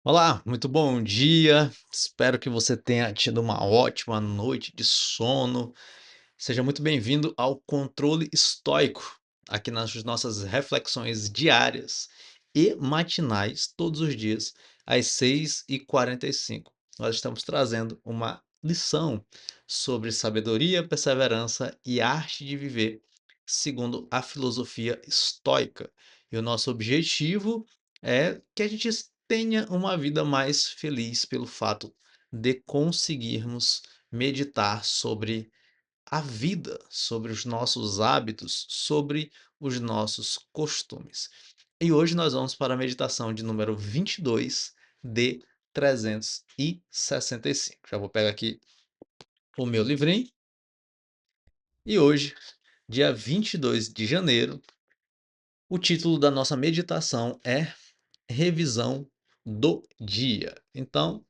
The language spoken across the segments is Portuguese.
Olá, muito bom dia. Espero que você tenha tido uma ótima noite de sono. Seja muito bem-vindo ao Controle Estoico, aqui nas nossas reflexões diárias e matinais, todos os dias, às 6h45. Nós estamos trazendo uma lição sobre sabedoria, perseverança e arte de viver, segundo a filosofia estoica. E o nosso objetivo é que a gente tenha uma vida mais feliz pelo fato de conseguirmos meditar sobre a vida, sobre os nossos hábitos, sobre os nossos costumes. E hoje nós vamos para a meditação de número 22 de 365. Já vou pegar aqui o meu livrinho. E hoje, dia 22 de janeiro, o título da nossa meditação é Revisão do Dia. Então,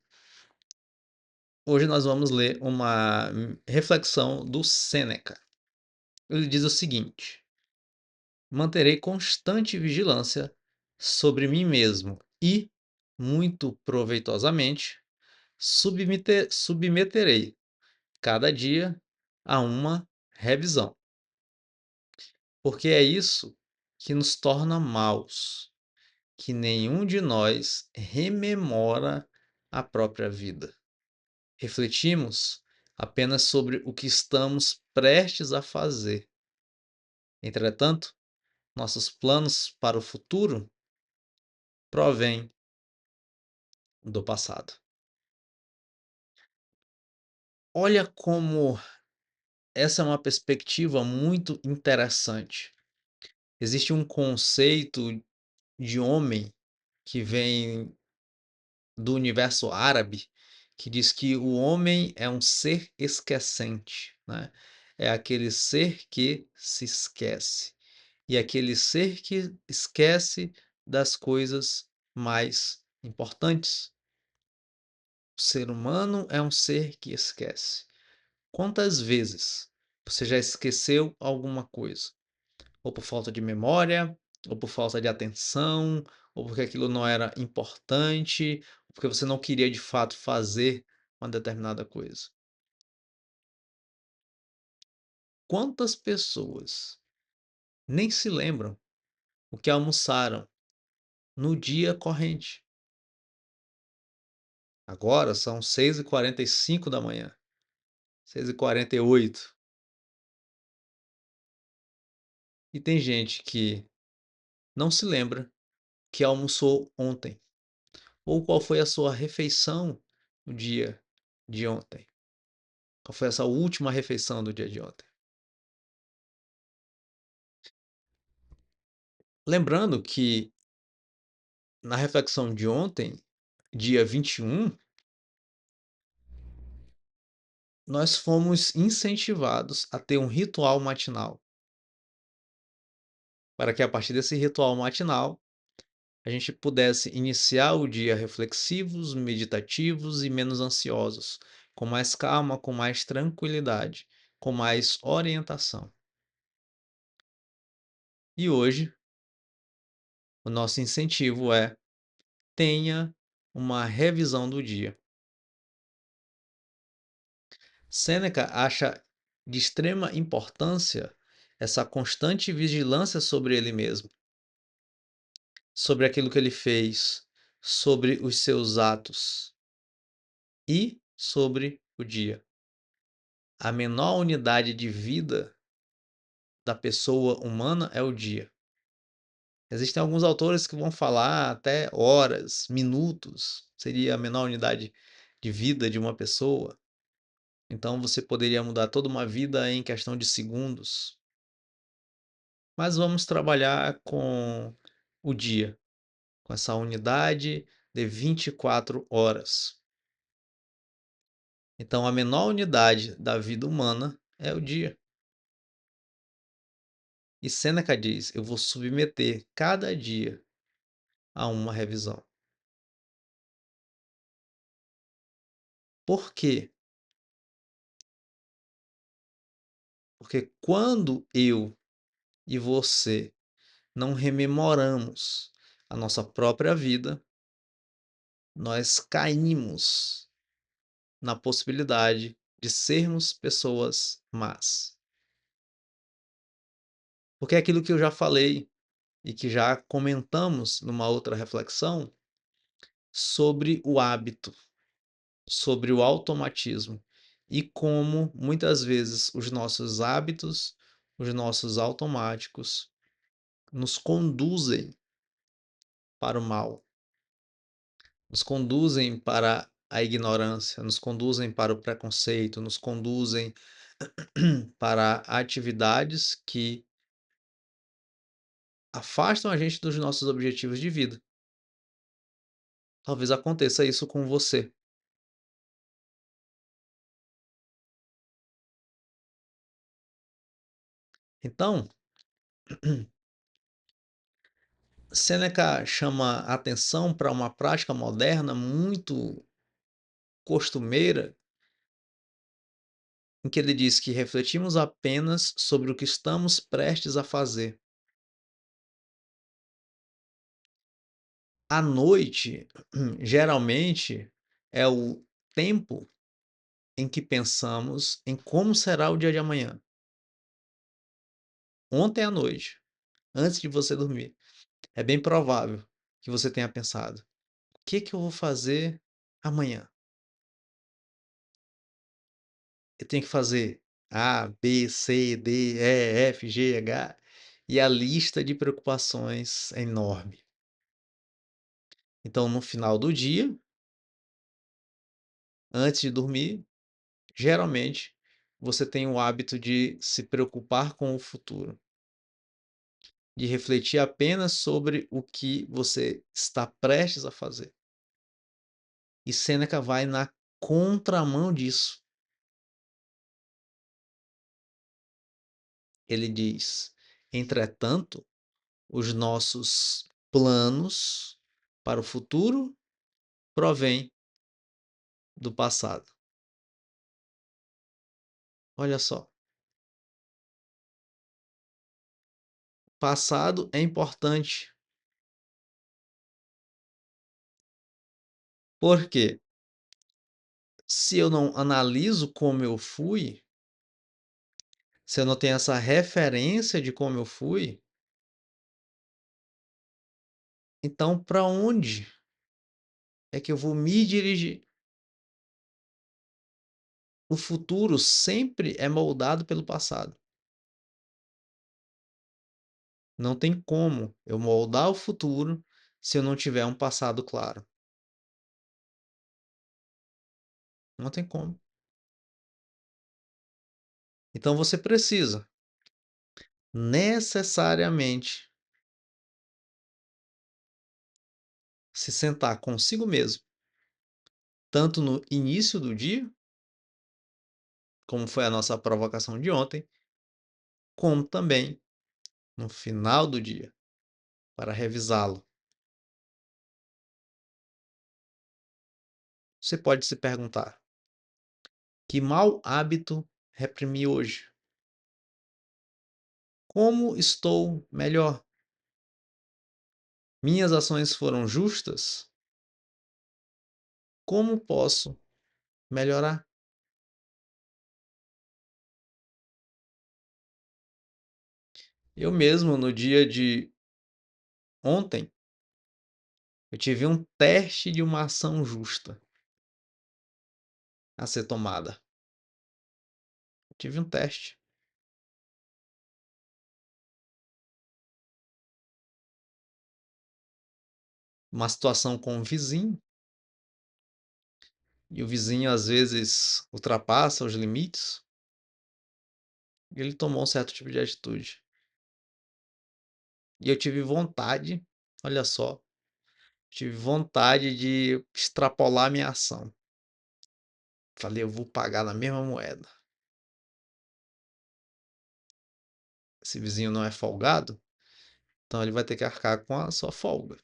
hoje nós vamos ler uma reflexão do Sêneca. Ele diz o seguinte: manterei constante vigilância sobre mim mesmo e, muito proveitosamente, submeterei cada dia a uma revisão, porque é isso que nos torna maus, que nenhum de nós rememora a própria vida. Refletimos apenas sobre o que estamos prestes a fazer. Entretanto, nossos planos para o futuro provêm do passado. Olha como essa é uma perspectiva muito interessante. Existe um conceito de homem que vem do universo árabe, que diz que o homem é um ser esquecente, né? É aquele ser que se esquece. E aquele ser que esquece das coisas mais importantes. O ser humano é um ser que esquece. Quantas vezes você já esqueceu alguma coisa? Ou por falta de memória, ou por falta de atenção, ou porque aquilo não era importante, ou porque você não queria de fato fazer uma determinada coisa. Quantas pessoas nem se lembram o que almoçaram no dia corrente? Agora são 6h45 da manhã, 6h48. E tem gente que não se lembra que almoçou ontem, ou qual foi a sua refeição no dia de ontem. Qual foi essa última refeição do dia de ontem? Lembrando que na reflexão de ontem, dia 21, nós fomos incentivados a ter um ritual matinal, para que a partir desse ritual matinal, a gente pudesse iniciar o dia reflexivos, meditativos e menos ansiosos, com mais calma, com mais tranquilidade, com mais orientação. E hoje, o nosso incentivo é: tenha uma revisão do dia. Sêneca acha de extrema importância essa constante vigilância sobre ele mesmo, sobre aquilo que ele fez, sobre os seus atos e sobre o dia. A menor unidade de vida da pessoa humana é o dia. Existem alguns autores que vão falar até horas, minutos, seria a menor unidade de vida de uma pessoa. Então você poderia mudar toda uma vida em questão de segundos. Mas vamos trabalhar com o dia, com essa unidade de 24 horas. Então, a menor unidade da vida humana é o dia. E Sêneca diz: eu vou submeter cada dia a uma revisão. Por quê? Porque quando eu e você não rememoramos a nossa própria vida, nós caímos na possibilidade de sermos pessoas más. Porque é aquilo que eu já falei e que já comentamos numa outra reflexão sobre o hábito, sobre o automatismo e como muitas vezes os nossos hábitos, os nossos automáticos nos conduzem para o mal, nos conduzem para a ignorância, nos conduzem para o preconceito, nos conduzem para atividades que afastam a gente dos nossos objetivos de vida. Talvez aconteça isso com você. Então, Sêneca chama atenção para uma prática moderna muito costumeira, em que ele diz que refletimos apenas sobre o que estamos prestes a fazer. À noite, geralmente, é o tempo em que pensamos em como será o dia de amanhã. Ontem à noite, antes de você dormir, é bem provável que você tenha pensado: o que que eu vou fazer amanhã? Eu tenho que fazer A, B, C, D, E, F, G, H, e a lista de preocupações é enorme. Então, no final do dia, antes de dormir, geralmente você tem o hábito de se preocupar com o futuro, de refletir apenas sobre o que você está prestes a fazer. E Sêneca vai na contramão disso. Ele diz: entretanto, os nossos planos para o futuro provém do passado. Olha só, passado é importante. Porque se eu não analiso como eu fui, se eu não tenho essa referência de como eu fui, então para onde é que eu vou me dirigir? O futuro sempre é moldado pelo passado. Não tem como eu moldar o futuro se eu não tiver um passado claro. Não tem como. Então você precisa necessariamente se sentar consigo mesmo, tanto no início do dia, como foi a nossa provocação de ontem, como também no final do dia, para revisá-lo. Você pode se perguntar: que mau hábito reprimi hoje? Como estou melhor? Minhas ações foram justas? Como posso melhorar? Eu mesmo, no dia de ontem, eu tive um teste de uma ação justa a ser tomada. Eu tive um teste. Uma situação com um vizinho, e o vizinho às vezes ultrapassa os limites, e ele tomou um certo tipo de atitude. E eu tive vontade, olha só, tive vontade de extrapolar minha ação. Falei: "Eu vou pagar na mesma moeda". Esse vizinho não é folgado, então ele vai ter que arcar com a sua folga.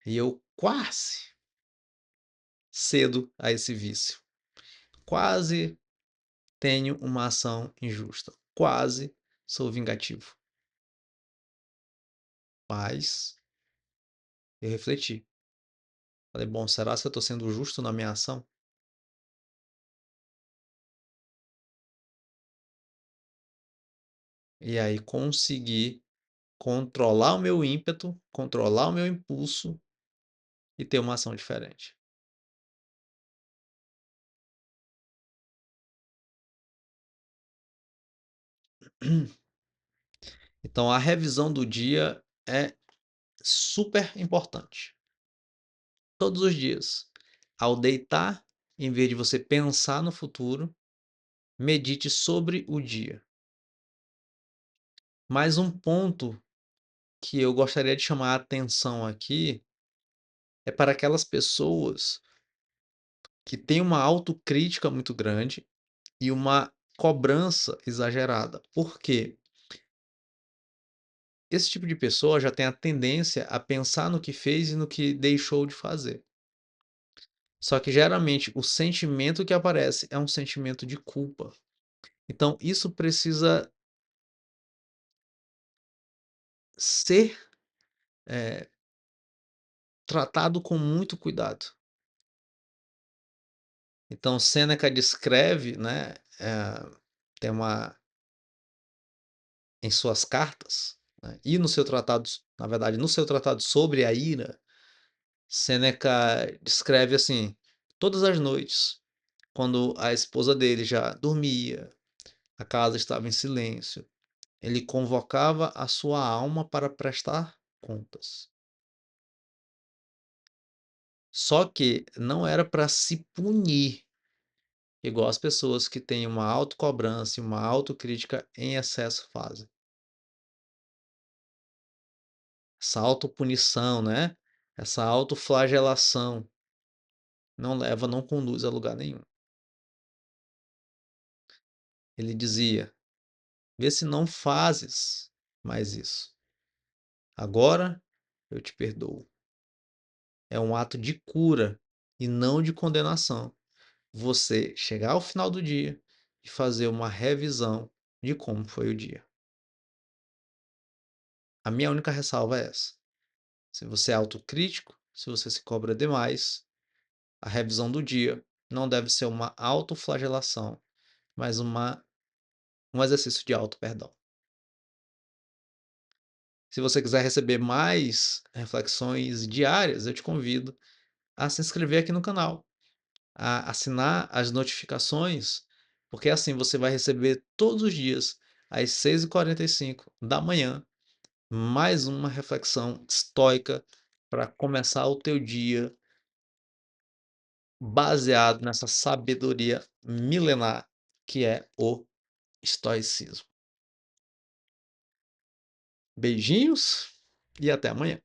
E eu quase cedo a esse vício. Quase tenho uma ação injusta. Quase sou vingativo. Mas Eu refleti. Falei: "Bom, será se eu estou sendo justo na minha ação?". E aí consegui controlar o meu ímpeto, controlar o meu impulso e ter uma ação diferente. Então a revisão do dia é super importante. Todos os dias. Ao deitar, em vez de você pensar no futuro, medite sobre o dia. Mais um ponto que eu gostaria de chamar a atenção aqui é para aquelas pessoas que têm uma autocrítica muito grande e uma cobrança exagerada. Por quê? Esse tipo de pessoa já tem a tendência a pensar no que fez e no que deixou de fazer. Só que geralmente o sentimento que aparece é um sentimento de culpa. Então isso precisa ser, eh, tratado com muito cuidado. Então Sêneca descreve, né, tem uma em suas cartas, né, e no seu tratado na verdade, no seu tratado sobre a ira, Sêneca descreve assim: todas as noites, quando a esposa dele já dormia, a casa estava em silêncio, ele convocava a sua alma para prestar contas. Só que não era para se punir, igual as pessoas que têm uma autocobrança e uma autocrítica em excesso fazem. Essa autopunição, né, essa autoflagelação não leva, não conduz a lugar nenhum. Ele dizia: "Vê se não fazes mais isso. Agora eu te perdoo". É um ato de cura e não de condenação. Você chegar ao final do dia e fazer uma revisão de como foi o dia. A minha única ressalva é essa: se você é autocrítico, se você se cobra demais, a revisão do dia não deve ser uma autoflagelação, mas um exercício de auto-perdão. Se você quiser receber mais reflexões diárias, eu te convido a se inscrever aqui no canal, a assinar as notificações, porque assim você vai receber todos os dias, às 6h45 da manhã, mais uma reflexão estoica para começar o teu dia baseado nessa sabedoria milenar que é o estoicismo. Beijinhos e até amanhã.